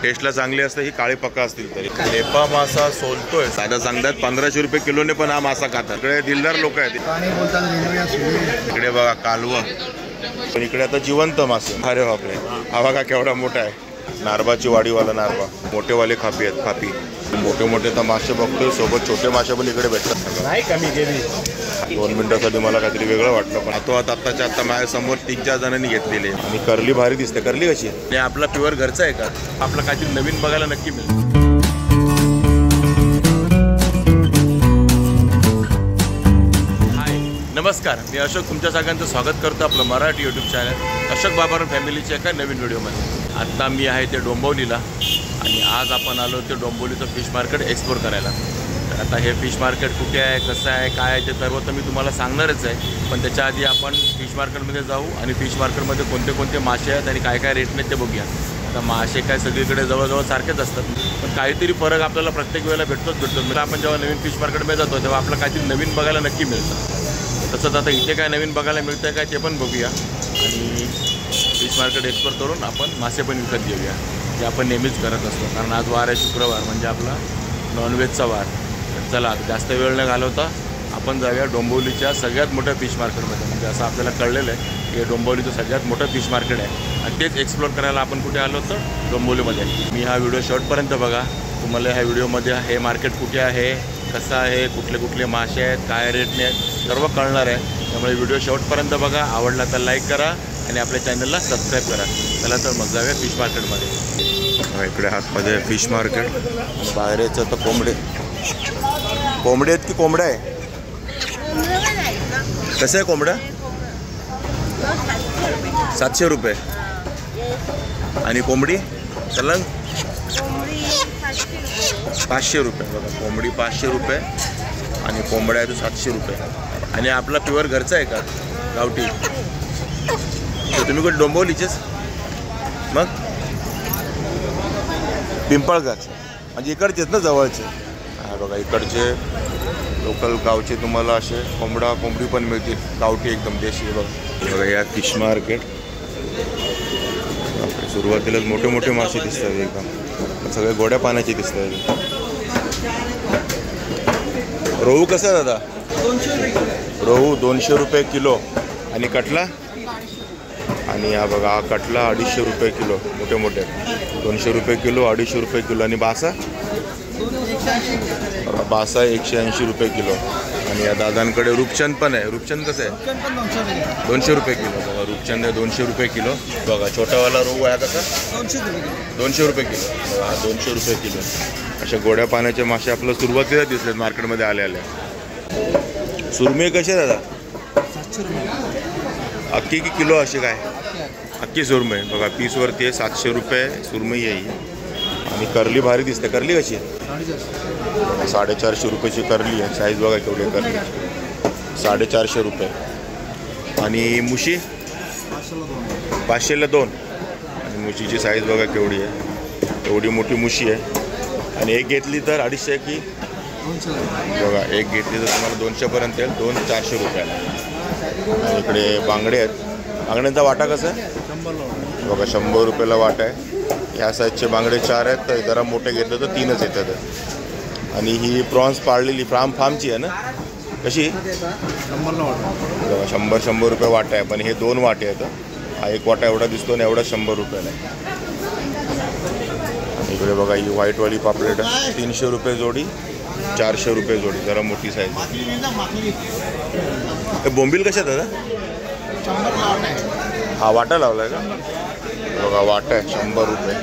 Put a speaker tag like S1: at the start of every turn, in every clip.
S1: टेस्टला चांगली असते ही काळी पक्का असतील तरी. लेपा मासा सोलतोय साधा सांगतात 1500 रुपये किलोने, पण हा मासा खातात. इकडे दिलदार लोक आहेत. इकडे बघा कालवा, पण इकडे आता जिवंत मासे. अरे बापरे, हा बघा केवढा मोठा आहे. नारबाची वाडीवाला नारबा, मोठेवाले खापी आहेत. खापी मोठे मोठे तर मासे बघतोय, सोबत छोटे मासे पण इकडे भेटतात.
S2: नाही कमी केली.
S1: 2 मिनिटासाठी मला काहीतरी वेगळं वाटलं, पण तो आत्ताच्या आत्ता माझ्या समोर 3-4 जणांनी घेतलेले. आणि करली भारी दिसते. करली कशी आहे? आपला प्युअर घरचा आहे का? आपलं काहीतरी नवीन बघायला नक्की मिळेल. नमस्कार, मी अशोक तुमच्या सगळ्यांचं स्वागत करतो आपलं मराठी यूट्यूब चॅनल अशोक बाबर फॅमिलीच्या एका नवीन व्हिडिओमध्ये. आत्ता मी आहे ते डोंबिवलीला, आणि आज आपण आलो ते डोंबिवलीचं फिश मार्केट एक्सप्लोर करायला. तर आता हे फिश मार्केट कुठे आहे, कसं आहे, काय आहे ते सर्व तर मी तुम्हाला सांगणारच आहे. पण त्याच्या आधी आपण फिश मार्केटमध्ये जाऊ आणि फिश मार्केटमध्ये कोणते कोणते मासे आहेत आणि काय काय रेटने ते बघूया. आता मासे काय सगळीकडे जवळजवळ सारखेच असतात, पण काहीतरी फरक आपल्याला प्रत्येक वेळेला भेटतो. म्हणजे आपण जेव्हा नवीन फिश मार्केटमध्ये जातो तेव्हा आपलं काहीतरी नवीन बघायला नक्की मिळतं. तसंच आता इथे काय नवीन बघायला मिळतं आहे काय ते पण बघूया, आणि फिश मार्केट एक्सप्लोर करून आपण मासे पण विकत घेऊया, जे आपण नेहमीच करत असतो. कारण आज वार आहे शुक्रवार, म्हणजे आपला नॉनव्हेजचा वार. तर चला जास्त वेळ न घालवता आपण जाऊया डोंबिवलीच्या सगळ्यात मोठ्या फिश मार्केटमध्ये. म्हणजे असं आपल्याला कळलेलं आहे की डोंबिवलीचं सगळ्यात मोठं फिश मार्केट आहे, आणि तेच एक्सप्लोर करायला आपण कुठे आलो तर डोंबिवलीमध्ये. मी हा व्हिडिओ शेवटपर्यंत बघा. तुम्हाला ह्या व्हिडिओमध्ये हे मार्केट कुठे आहे, कसं आहे, कुठले कुठले मासे आहेत, काय रेटने आहेत, सर्व कळणार आहे. त्यामुळे व्हिडिओ शेवटपर्यंत बघा. आवडला तर लाईक करा आणि आपल्या चॅनलला सबस्क्राईब करा. चला तर मग जाऊया फिश मार्केटमध्ये. इकडे हातमध्ये फिश मार्केट, बाहेरचं तर कोंबडे आहेत की कोंबड्या आहे? कसं आहे कोंबड्या? 700 रुपये. आणि कोंबडी चलन 500 रुपये. बघा कोंबडी 500 रुपये आणि कोंबड्या आहे तो 700 रुपये. आणि आपला प्युअर घरचा आहे का गावठी? तर तुम्ही कुठे डोंबिवलीचेच? मग पिंपळगाच म्हणजे इकडचेच ना, जवळचे. हा बघा इकडचे लोकल गावचे तुम्हाला असे कोंबडी पण मिळतील, गावठी एकदम देशी. बघा या फिश मार्केट सुरुवातीलाच मोठे मोठे मासे दिसतात एकदम, सगळे गोड्या पाण्याचे दिसतात. रोहू कसं आहे दादा? रोहू 200 रुपये किलो. आणि कटला? आणि हा बघा हा कटला 250 रुपये किलो. मोठे मोठे 200 रुपये किलो, 250 रुपये किलो. आणि बासा? बासा 180 रुपये किलो. आणि या दादांकडे रूपचंद पण आहे. रूपचंद कसं आहे? 200 रुपये किलो. बघा रूपचंद आहे 200 रुपये किलो. बघा छोटावाला रोहू आहे कसा? 200 रुपये किलो. हा 200 रुपये किलो. अशा गोड्या पाण्याचे मासे आपलं सुरुवातीला दिसलेत मार्केटमध्ये आले. सुरमई कशी आहे दादा? अख्खी की किलो अशी काय? अख्खी सुरमई. बघा पीसवरती आहे 700 रुपये सुरमई आहे. आणि करली भारी दिसते. करली कशी आहे? 450 रुपयाची करली आहे. साईज बघा केवढी करली, 450 रुपये. आणि मुशी 500ला 2. आणि मुशीची साईज बघा केवढी आहे, एवढी मोठी मुशी आहे. आणि एक घेतली तर 250 की? बघा एक घेतली तर तुम्हाला 200पर्यंत येईल, 400 रुपयाला. आणि इकडे बांगडे आहेत. बांगड्यांचा वाटा कसा आहे? बघा 100 रुपयाला वाटा आहे. ह्या साईजचे बांगडे 4 आहेत, तर जरा मोठे घेतले तर 3च येतात. आणि ही प्रॉन्स पाळलेली फार्मची आहे ना, कशी? 100 रुपये वाटा आहे. पण हे 2 वाटे आहेत. हा एक वाटा एवढा दिसतो आणि एवढा 100 रुपयाला आहे. आणि इकडे बघा ही व्हाईटवाली पापलेट आहे 300 रुपये जोडी, 400 रुपये जोडी, जरा मोठी साईज. बोंबील कशा दादा? हा वाटा लावला आहे का? बघा वाटा आहे 100 रुपये.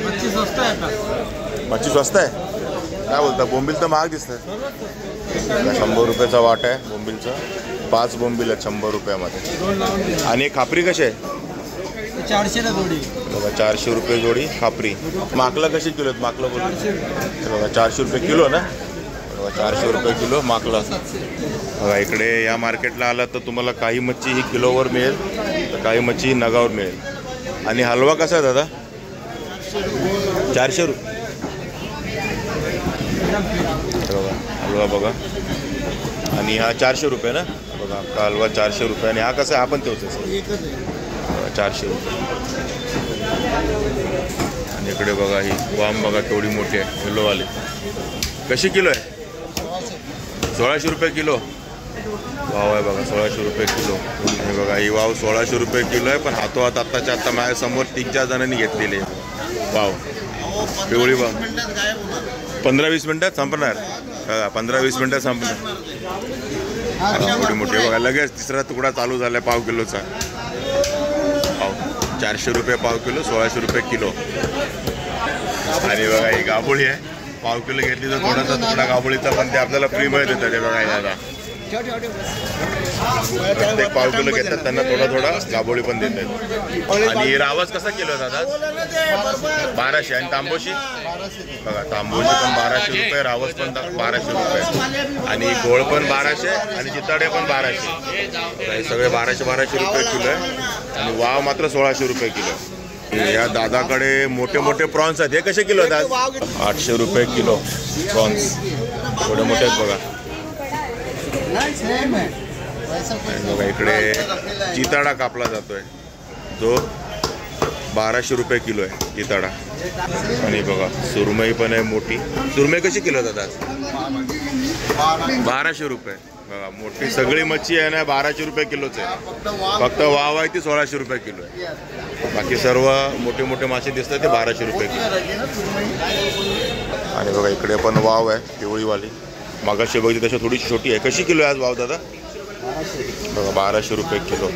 S1: मच्छी स्वस्त आहे? काय बोलता? बोंबील तर महाग दिसत आहे. 100 रुपयाचा वाटा आहे बोंबीलचा. 5 बोंबील आहेत 100 रुपयामध्ये. आणि खापरी कशी आहे?
S3: 400ला जोडी.
S1: बघा 400 रुपये जोडी खापरी. माकला कशी किलो आहेत? माकला बोलतो बघा 400 रुपये किलो ना. बघा 400 रुपये किलो माकला. बघा इकडे या मार्केटला आला तर तुम्हाला काही मच्छी ही किलोवर मिळेल, तर काही मच्छी ही नगावर मिळेल. आणि हलवा कसा आहे दादा? 400 रुपये. बघा हलवा बघा. आणि हा 400 रुपये ना. बघा हा हलवा 400 रुपये. आणि हा कसा आहे? हा पण तोच आहे 400 रुपये. आणि इकडे बघा ही वाम बघा केवढी मोठी आहे किलोवाली. कशी किलो आहे? 1600 रुपये किलो. वाव आहे बघा 1600 रुपये किलो. हे बघा ही वाव 1600 रुपये किलो आहे. पण हातोहात आत्ताच्या आत्ता माझ्यासमोर 3-4 जणांनी घेतलेली आहे वाव. पिवळी वाव 15-20 मिनटात संपणार. 15-20 मिनटात संपणार. मोठी मोठी बघा लगेच तिसरा तुकडा चालू झाला पाव किलोचा. पाव 400 रुपये पाव किलो, 1600 रुपये किलो. आणि बघा ही गाभोळी आहे. पाव किलो घेतली तर थोडासा तुकडा गाभोळीचा पण ते आपल्याला फ्री मध्ये देतात. ते बघा याला प्रत्येक पाव किलो घेतात त्यांना थोडा थोडा गाभोळी पण देतात. आणि रावस कसा किलो आहे दादा? 1200. आणि तांबोशी बघा तांबोशी पण 1200 रुपये, रावस पण 1200 रुपये. आणि गोळ पण 1200 आणि चिताडे पण 1200. हे सगळे 1200 रुपये किलो आहे. आणि वाव मात्र 1600 रुपये किलो. या दादाकडे मोठे मोठे प्रॉन्स आहेत. हे कसे किलो आहेत? 800 रुपये किलो प्रॉन्स. थोडे मोठे आहेत बघा. बघा इकडे चिताडा कापला जातोय जो 1200 रुपये किलो आहे चिताडा. आणि बघा सुरमई पण आहे मोठी. सुरमई कशी किलो दादा? 1200 रुपये. बघा मोठी सगळी मच्छी आहे ना 1200 रुपये किलोच आहे. फक्त वाव आहे ती 1600 रुपये किलो आहे. बाकी सर्व मोठे मोठे मासे दिसतात ते 1200 रुपये किलो. आणि बघा इकडे पण वाव आहे पिवळीवाली. मागाशी बघितली तशी थोडी छोटी आहे. कशी किलो आहे आज वाव दादा? बघा 1200 रुपये किलो.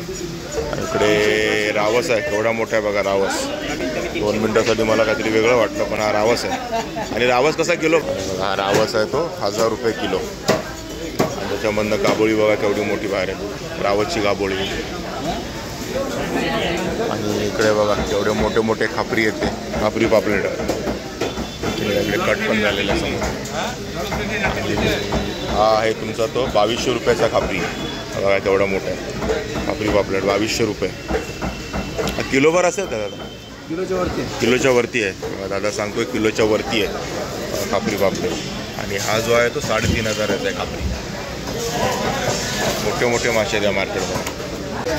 S1: आणि इकडे रावस आहे. केवढा मोठा आहे बघा रावस. 2 मिनिटासाठी मला काहीतरी वेगळं वाटलं पण हा रावस आहे. आणि रावस कसा किलो? हा रावस आहे तो 1000 रुपये किलो. आणि त्याच्यामधनं गाभोळी बघा केवढी मोठी बाहेर आहे. रावसची गाभोळी. आणि इकडे बघा केवढे मोठे मोठे खापरी येते. खापरी पापलेट इकडे कट पण झालेला समोर. हा आहे तुमचा तो 2200 रुपयाचा खापरी. बघा केवढा मोठा आहे खापरी पापलेट. 2200 रुपये. किलोभर असेल का दादा? किलोच्या वरती आहे. दादा सांगतोय किलोच्या वरती आहे खापरी पापलेट. आणि हा जो आहे तो 3500 आहे खापरी. मोठे मोठे मासे आहेत या मार्केटमध्ये.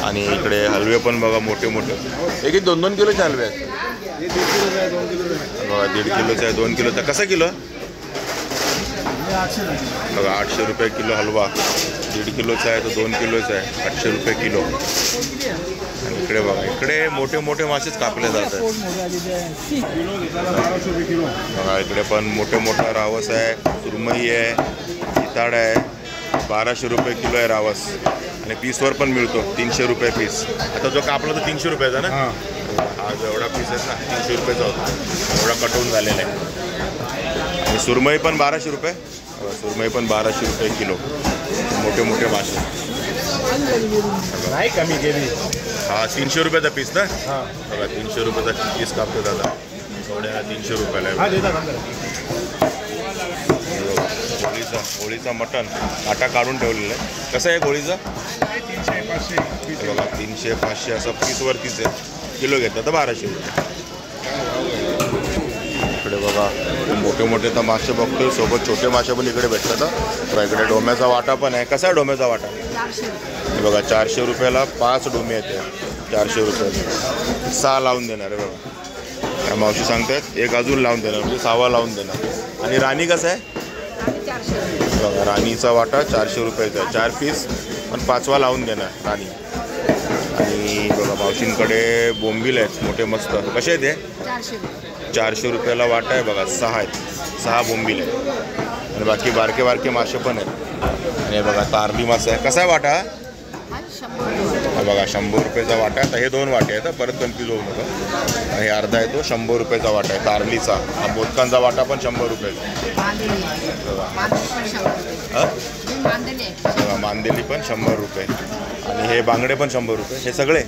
S1: आणि इकडे हलवे पण बघा मोठे मोठे. एक 2-2 किलोचे हलवे आहेत बघा. 1.5 किलोचा आहे, 2 किलोचा. कसा किलो? बघा 800 रुपये किलो हलवा. 1.5 किलोचा आहे तो 2 किलोचा आहे. 800 रुपये किलो. आणि इकडे बघा इकडे मोठे मोठे मासेच कापले जातात. बघा इकडे पण मोठे मोठा रावस आहे, सुरमई आहे, चिताड आहे. 1200 रुपये किलो आहे रावस. आणि पीसवर पण मिळतो 300 रुपये पीस. आता जो कापला तो 300 रुपयाचा ना. हा जो एवढा पीस आहे ना 300 रुपयाचा होता. एवढा कटवून झालेला आहे. आणि सुरमई पण 1200 रुपये. सुरमई पण 1200 रुपये किलो. मोठे मोठे मासे नाही कमी केली. हा 300 रुपयाचा पीस ना. बघा 300 रुपयाचा पीस कापतो दादा. एवढ्या 300 रुपयाला आहे. गोळीचा मटण काटा काढून ठेवलेला आहे. कसं आहे गोळीचा? 300-500. बघा 300-500 असं पीसवरतीच आहे. किलो घेतात तर 1200 रुपये. इकडे बघा मोठे मोठे तर मासे बघतोय. सोबत छोटे मासे पण इकडे भेटतात. तर इकडे डोम्याचा वाटा पण आहे. कसा आहे डोम्याचा वाटा? हे बघा 400 रुपयाला 5 डोमे येते. 400 रुपये 6 लावून देणार आहे बघा. त्या मावशी सांगतायत 1 अजून लावून देणार म्हणजे 6वा लावून देणार. आणि राणी कसं आहे? बघा राणीचा वाटा 400 रुपयाचा आहे. 4 पीस पण 5वा लावून देणार राणी. आणि बघा मावशींकडे बोंबील आहेत मोठे मस्त. कसे आहेत ते? 400 रुपयाला वाटा आहे बघा. 6 आहेत. 6 बोंबील आहेत. आणि बाकी बारके बारके मासे पण आहेत. आणि बघा तारली मासा आहे. कसा आहे वाटा? बघा 100 रुपयाचा वाटा आहे. तर हे 2 वाटे आहेत. परत कन्फ्यूज होऊ नका. हे अर्धा आहे तो 100 रुपयाचा वाटा आहे तारलीचा. हा मोदकांचा वाटा पण 100 रुपयाचा. बघा मांदेली पण 100 रुपये. आणि हे बांगडे पण 100 रुपये. हे सगळे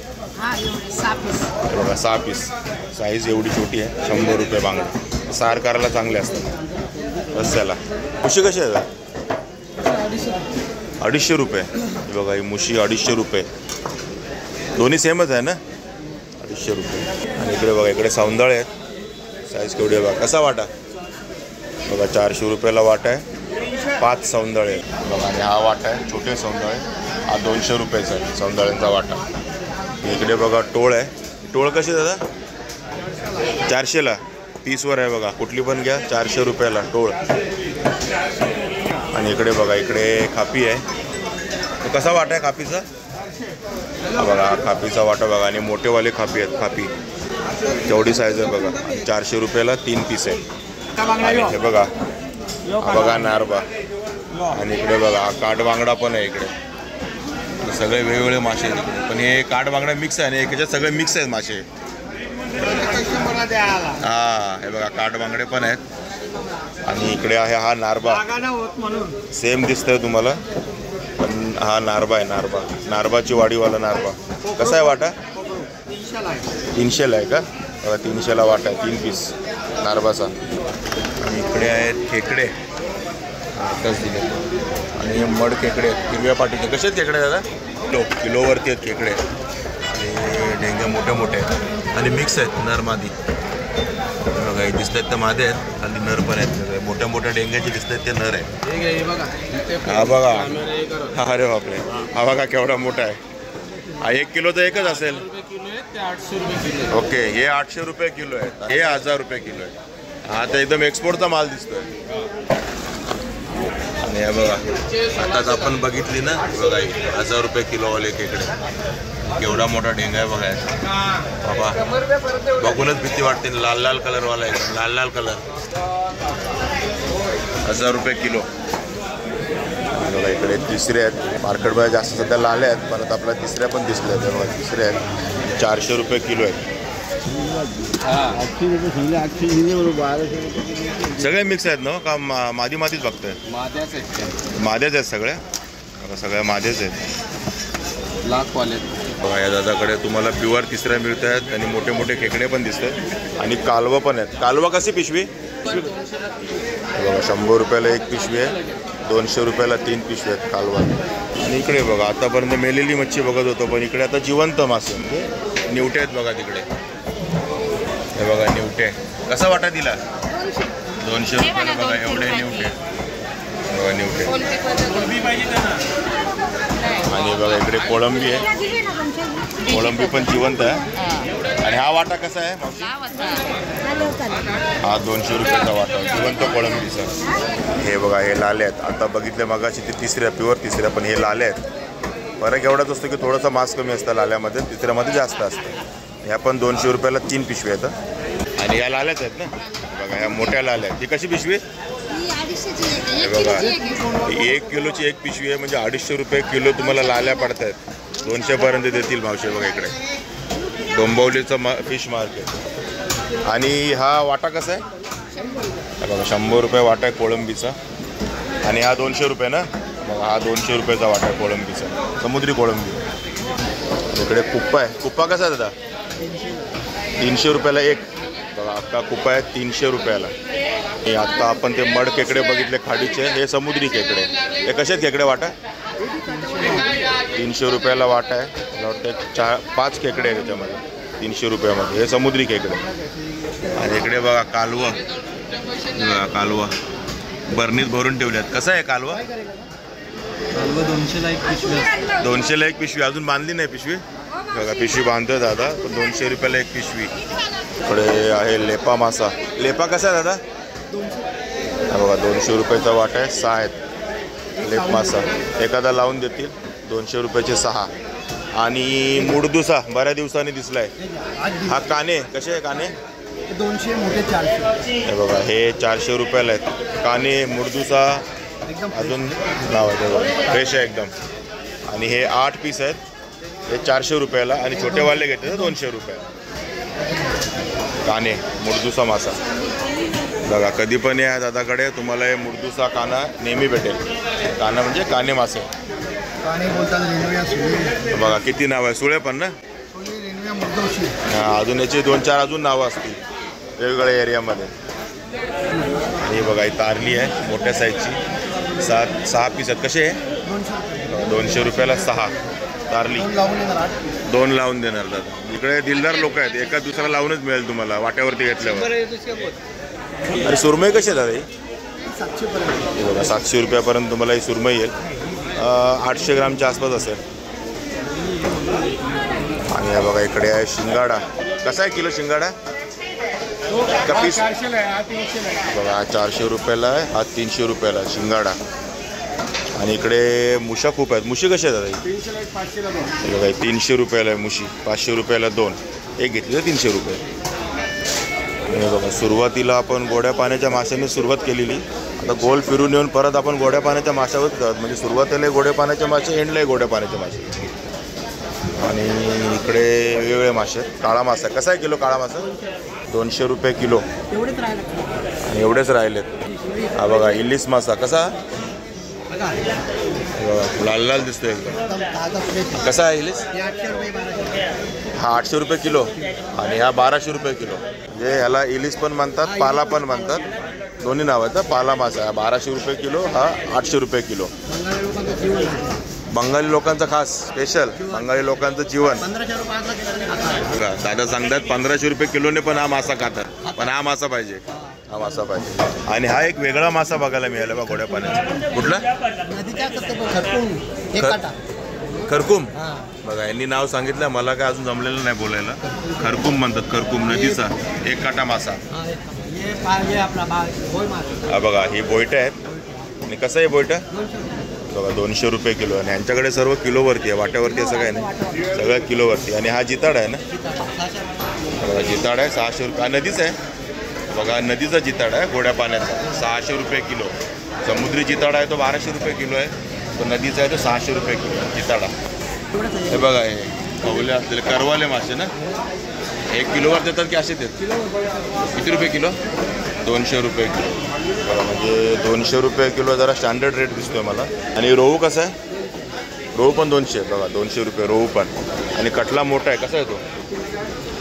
S1: बघा 6 पीस. साईज एवढी छोटी आहे. 100 रुपये बांगडे. सार करायला चांगले असतात रस्त्याला. मुशी कशी आहे? 250 रुपये. बघा ही मुशी 250 रुपये. दोन्ही सेमच आहे ना. 250 रुपये. आणि इकडे बघा इकडे सौंदळे आहेत. साईज केवढी आहे बघा. कसा वाटा? बघा 400 रुपयाला वाटा आहे. 5 सौंदळे आहेत बघा. आणि हा वाटा आहे छोटे सौंदळे. हा 200 रुपयाचा आहे सौंदळ्यांचा वाटा. इकडे बघा टोळ आहे. टोळ कशी दादा? 400ला. पीसवर आहे बघा, कुठली पण घ्या 400 रुपयाला टोळ. आणि इकडे बघा, इकडे खापी आहे. कसा वाटा आहे खापीचा? बघा खापीचा वाटा बघा. आणि मोठेवाले खापी आहेत. खापी जेवढी साईज आहे बघा. 400 रुपयाला 3 पीस आहे. आणि हे बघा, हा बघा नारबा. आणि इकडे बघा हा काठबांगडा पण आहे इकडे. सगळे वेगवेगळे मासे आहेत इकडे. पण हे काठबांगडा मिक्स आहे आणि याच्यात सगळे मिक्स आहेत मासे. हा हे बघा काठबांगडे पण आहेत. आणि इकडे आहे हा नारबा. सेम दिसतंय तुम्हाला, पण हा नारबा आहे. नारबाची वाडीवाला नारबा. कसा आहे वाटा? 300ला आहे का? बघा 300ला वाटा आहे. 3 पीस नारबाचा. आणि इकडे आहेत खेकडे आताच दिले. आणि मड खेकडे हिरव्या पाटीचे. कसे आहेत खेकडे दादा? किलोवरती आहेत खेकडे. आणि डेंगे मोठे मोठे आहेत आणि मिक्स आहेत नर मादी. बघा हे दिसत आहेत तर मादे आहेत, खाली नर पण आहेत. मोठ्या मोठ्या डेंग्याचे दिसत आहेत ते नर आहे. हा बघा, हा अरे बापरे, हा बघा केवढा मोठा आहे. हा 1 किलोचा एकच असेल. ओके, हे 800 रुपये किलो आहे. हे 1000 रुपये किलो आहे. हा तर एकदम एक्सपोर्टचा माल दिसतोय. आणि हे बघा आताच आपण बघितली ना बघा, 1000 रुपये किलोवाले खेकडे. केवढा मोठा डेंगा आहे बघा बाबा. बघूनच भीती वाटते. लाल लाल कलरवाला आहे, लाल लाल कलर. 1000 रुपये किलो. बघा इकडे तिसरे आहेत. मार्केटमध्ये जास्त सध्या लाले आहेत, परत आपल्या तिसऱ्या पण दिसल्या आहेत. बघा तिसरे आहेत, 400 रुपये किलो आहेत. सगळे मिक्स आहेत ना का? मादी मादीच बघतोय? माद्याच आहेत सगळ्या. सगळ्या मादेच आहेत.
S3: लाखवाले
S1: बघा या दादाकडे तुम्हाला प्युअर तिसऱ्या मिळत आहेत. आणि मोठे मोठे खेकडे पण दिसत आहेत. आणि कालवा पण आहेत. कालवा कशी पिशवी? बघा 100 रुपयाला 1 पिशवी आहे. 200 रुपयाला 3 पिशवी आहेत कालवा. आणि इकडे बघा आतापर्यंत मेलेली मच्छी बघत होतो, पण इकडे आता जिवंत मासे म्हणजे निवटे आहेत बघा तिकडे. हे बघा निवटे. कसा वाटा दिला? 200 रुपयाला बघा एवढे निवटे. बघा निवटे. आणि बघा इकडे कोळंबी आहे. कोळंबी पण जिवंत आहे. आणि हा वाटा कसा आहे मावशी? हा 200 रुपयाचा वाटा जिवंत कोळंबीचा. हे बघा हे लाले आहेत. आता बघितले मगाशी ते तिसऱ्या, प्युअर तिसऱ्या, पण हे लाले आहेत. फरक एवढाच असतो की थोडंसं मांस कमी असतं लाल्यामध्ये, तिसऱ्यामध्ये जास्त असतं. ह्या पण 200 रुपयाला 3 पिशवी आहेत. आणि या लाल्याच आहेत ना बघा, ह्या मोठ्या लाल्या आहेत. ही कशी पिशवी? हे बघा 1 किलोची 1 पिशवी आहे, म्हणजे 250 रुपये किलो तुम्हाला लाल्या पडत आहेत. 200पर्यंत देतील मावशी. बघा इकडे डोंबिवलीचं फिश मार्केट. आणि हा वाटा कसा आहे? बघा 100 रुपये वाटा आहे कोळंबीचा. आणि हा 200 रुपये ना. बघा हा 200 रुपयाचा वाटा आहे कोळंबीचा, समुद्री कोळंबी. इकडे कुप्पा आहे. कुप्पा कसा आहे दादा? 300 रुपयाला 1. बघा अख्खा कुप्पा आहे 300 रुपयाला. हे आत्ता आपण ते मड खेकडे बघितले खाडीचे, हे समुद्री खेकडे. हे कसे आहेत खेकडे वाटा? 300 रुपयाला वाटा आहे. मला वाटतं 5 खेकडे आहे त्याच्यामध्ये 300 रुपयामध्ये. हे समुद्री खेकडे. आणि इकडे बघा कालवा. कालवा बर्नीत भरून ठेवल्यात. कसा आहे कालवा?
S3: 200ला 1 पिशवी.
S1: 200ला 1 पिशवी. अजून बांधली नाही पिशवी. बघा पिशवी बांधतोय दादा. 200 रुपयाला 1 पिशवी. इकडे आहे लेपा मासा. लेपा कसा आहे दादा? बघा 200 रुपयाचा वाटा आहे. 6 आहेत लेप मासा. एखादा लावून देतील. 200 रुपयाचे 6. आणि मुडदुसा बऱ्याच दिवसांनी दिसलाय. हा काने कसे आहे? काने
S3: 200, मोठे 400.
S1: हे बघा हे 400 रुपयाला आहेत काने. मुडदुसा अजून नाव आहे बघा, फ्रेश आहे एकदम. आणि हे 8 पीस आहेत. हे 400 रुपयाला. आणि छोटेवाले घेते तर 200 रुपयाला. काने मुडदुसा मासा. बघा कधी पण या दादाकडे तुम्हाला हे मुडदुसा काना नेहमी भेटेल. काना म्हणजे काने मासे.
S3: काने बोलतात रेणव्या, सुळे.
S1: बघा किती नाव आहे. सुळे पण ना.
S3: सुळे, रेणव्या, मुर्दोशी.
S1: हां अजून याचे 2-4 अजून नावं असतील वेगवेगळ्या एरियामध्ये. आणि बघा ही तारली आहे मोठ्या साईजची. 6 पीस आहेत. कसे आहे? 200 रुपयाला 6 तारली. 2 लावून देणार दादा. इकडे दिलदार लोक आहेत. एका दुसरा लावूनच मिळेल तुम्हाला वाट्यावरती घेतल्यावर. अरे सुरमई कशी आहे दादा? ही बघा 700 रुपयापर्यंत तुम्हाला ही सुरमई येईल. 800 ग्रामच्या आसपास असेल. आणि बघा इकडे आहे शिंगाडा. कसा आहे किलो शिंगाडा? का पीस?
S3: 400 आहे, हा 300 आहे.
S1: बघा, हा 400 रुपयाला आहे, हा 300 रुपयाला आहे शिंगाडा. आणि इकडे मुशा खूप आहेत. मुशी कशी आहेत दादा?
S3: 300 आहे, 500 ला 2.
S1: बघा, 300 रुपयाला आहे मुशी, 500 रुपयाला 2. एक घेतली तर 300 रुपये. आणि बघा, सुरुवातीला आपण गोड्या पाण्याच्या माशांनी सुरुवात केलेली. आता गोल फिरून येऊन परत आपण गोड्या पाण्याच्या माशावर जात. म्हणजे सुरुवातीला गोड्या पाण्याचे मासे, एंडला गोड्या पाण्याचे मासे. आणि इकडे वेगवेगळे मासे. काळा मासा कसा आहे किलो? काळा मासा 200 रुपये किलो. आणि एवढेच राहिलेत. हा बघा, इलिस मासा कसा? बघा, लाल लाल दिसतोय एकदम. कसा आहे इलिस? हा 800 रुपये किलो आणि हा 1200 रुपये किलो. म्हणजे ह्याला इलिस पण म्हणतात, पाला पण म्हणतात, दोन्ही नाव आहेत. पाला मासा हा 1200 रुपये किलो, हा 800 रुपये किलो. बंगाली लोकांचं खास स्पेशल, बंगाली लोकांचं जीवन. दादा सांगतात 1500 रुपये किलोने पण हा मासा खातात. पण हा मासा पाहिजे, हा मासा पाहिजे. आणि हा एक वेगळा मासा बघायला मिळाला बा गोड्या पाण्याचा. कुठला? खरकूम. बघा, यांनी नाव सांगितलं, मला काय अजून जमलेलं नाही बोलायला. खरकूम म्हणतात, खरकूम नदीचा एक काटा मासा. हा बघा, ही बोईट आहेत. आणि कसं आहे बोईट? बघा 200 रुपये किलो. आणि यांच्याकडे सर्व किलोवरती आहे, वाट्यावरती असं काय नाही, सगळं किलोवरती. आणि हा जिताड आहे ना, बघा जिताड आहे 600 रुपये. हा नदीच आहे बघा, नदीचा जिताड आहे गोड्या पाण्याचा, 600 रुपये किलो. समुद्री जिताड आहे तो 1200 रुपये किलो आहे. तो नदीचा आहे तो 600 रुपये किलो जिताडा. हे बघा, हे कवले असलेले करवाले मासे ना, 1 किलोवर देतात की असे देतात? किती रुपये किलो? 200 रुपये किलो. बघा, म्हणजे 200 रुपये किलो जरा स्टँडर्ड रेट दिसतोय मला. आणि रोहू कसा आहे? रोहू पण 200. बघा 200 रुपये रोहू पण. आणि कटला मोठा आहे, कसा आहे तो?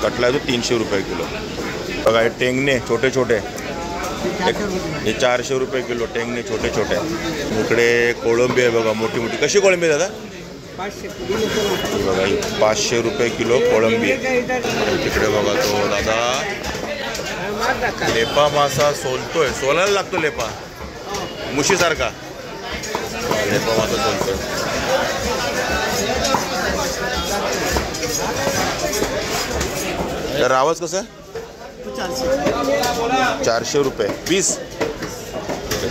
S1: कटला आहे तो 300 रुपये किलो. बघा, हे टेंगणे छोटे छोटे, हे 400 रुपये किलो. टेंगणे छोटे छोटे. इकडे कोळंबी आहे बघा, मोठी मोठी. कशी कोळंबी दादा? बघा, 500 रुपये किलो कोळंबी. तिकडे बघा तो दादा लेपा मासा सोलतोय, सोलायला लागतो लेपा, मुशीसारखा लेपा मासा सोलतोय. तर रावस कसं आहे? 400 रुपये पीस.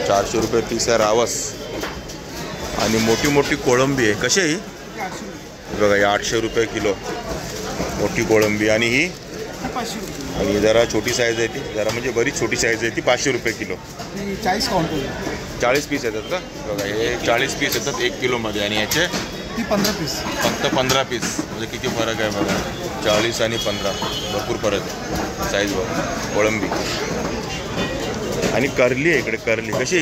S1: 400 रुपये पीस आहे रावस. आणि मोठी मोठी कोळंबी आहे. कशी आहे ही? बघा, ही 800 रुपये किलो मोठी कोळंबी. आणि ही? आणि जरा छोटी साईज आहे ती, जरा म्हणजे बरीच छोटी साईज आहे ती, 500 रुपये किलो. 40 पीस येतात का? बघा, हे 40 पीस येतात 1 किलोमध्ये. आणि याचे
S3: 15 पीस.
S1: फक्त 15 पीस. म्हणजे किती फरक आहे बघा, 40 आणि 15 भरपूर फरक आहे साईज बघा. कोळंबी आणि करली आहे इकडे. करली कशी?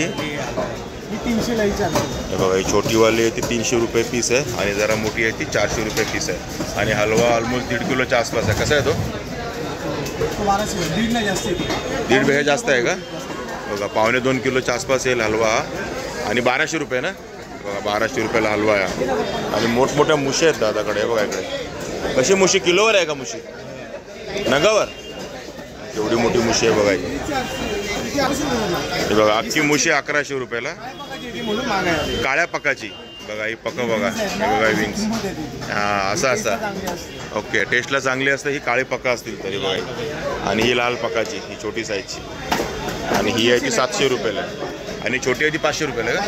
S3: 300
S1: हे बघा, ही छोटीवाली आहे ती 300 रुपये पीस आहे. आणि जरा मोठी आहे ती 400 रुपये पीस आहे. आणि हलवा ऑलमोस्ट 1.5 किलोच्या आसपास आहे. कसा आहे तो? 1.5 पेक्षा जास्त आहे का? बघा, 1.25 किलोच्या आसपास येईल हलवा. आणि 1200 रुपये ना. बघा, 1200 रुपयाला हलवा आहे. आणि मोठमोठ्या मुशी आहेत दादाकडे. बघा इकडे कशी मुशी? किलोवर आहे का मुशी? नगावर? एवढी मोठी मुशी आहे बघा. ही बघा, अख्खी मुशी 1100 रुपयाला. काळ्या पकाची. बघा, ही पक बघा, हे बघा विंग्स. हां, असं असं. ओके, टेस्टला चांगली असते ही. काळी पका असतील तरी बघा. आणि ही लाल पकाची, ही छोटी साईजची. आणि ही आहे ती 700 रुपयाला. आणि छोटी आहे ती 500 रुपयाला का?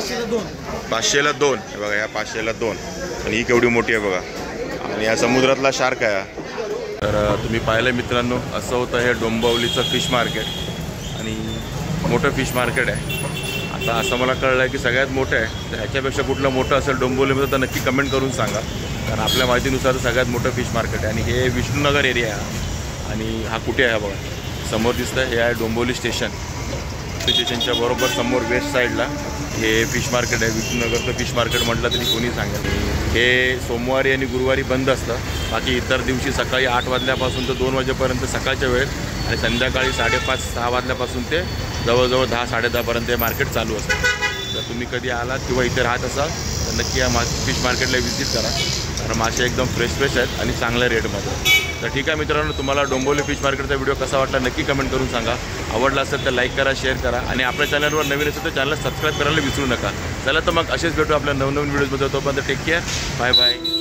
S1: 500ला 2. हे बघा, ह्या 500ला 2. आणि ही केवढी मोठी आहे बघा. आणि या समुद्रातला शार्क आहे. तर तुम्ही पाहिलं मित्रांनो, असं होतं हे डोंबिवलीचं फिश मार्केट. आणि मोठं फिश मार्केट आहे. आता असं मला कळलं आहे की सगळ्यात मोठं आहे. तर ह्याच्यापेक्षा कुठलं मोठं असेल डोंबिवलीमध्ये तर नक्की कमेंट करून सांगा. कारण आपल्या माहितीनुसार सगळ्यात मोठं फिश मार्केट आहे. आणि हे विष्णुनगर एरिया आहे. आणि हा कुठे आहे बघा, समोर दिसतं, हे आहे डोंबिवली स्टेशन. स्टेशनच्या बरोबर समोर वेस्ट साईडला हे फिश मार्केट आहे. विष्णुनगरचं फिश मार्केट म्हटलं तरी कोणी सांगेल. हे सोमवारी आणि गुरुवारी बंद असतं. बाकी इतर दिवशी सकाळी 8 वाजल्यापासून तर 2 वाजेपर्यंत सकाळच्या वेळेत. आणि संध्याकाळी 5:30-6 वाजल्यापासून ते जवळजवळ 10-10:30पर्यंत हे मार्केट चालू असतं. जर तुम्ही कधी आलात किंवा इथे राहत असाल तर नक्की या फिश मार्केटला व्हिजिट करा. कारण मासे एकदम फ्रेश आहेत आणि चांगल्या रेटमध्ये. तर ठीक आहे मित्रांनो, तुम्हाला डोंबिवली फिश मार्केटचा व्हिडिओ कसा वाटला नक्की कमेंट करून सांगा. आवडला असेल तर लाईक करा, शेअर करा. आणि आपल्या चॅनलवर नवीन असेल तर चॅनलला सबस्क्राईब करायला विसरू नका. चला तर मग असेच भेटू आपल्या नवनवीन व्हिडिओजमध्ये. तोपर्यंत टेक केअर, बाय बाय.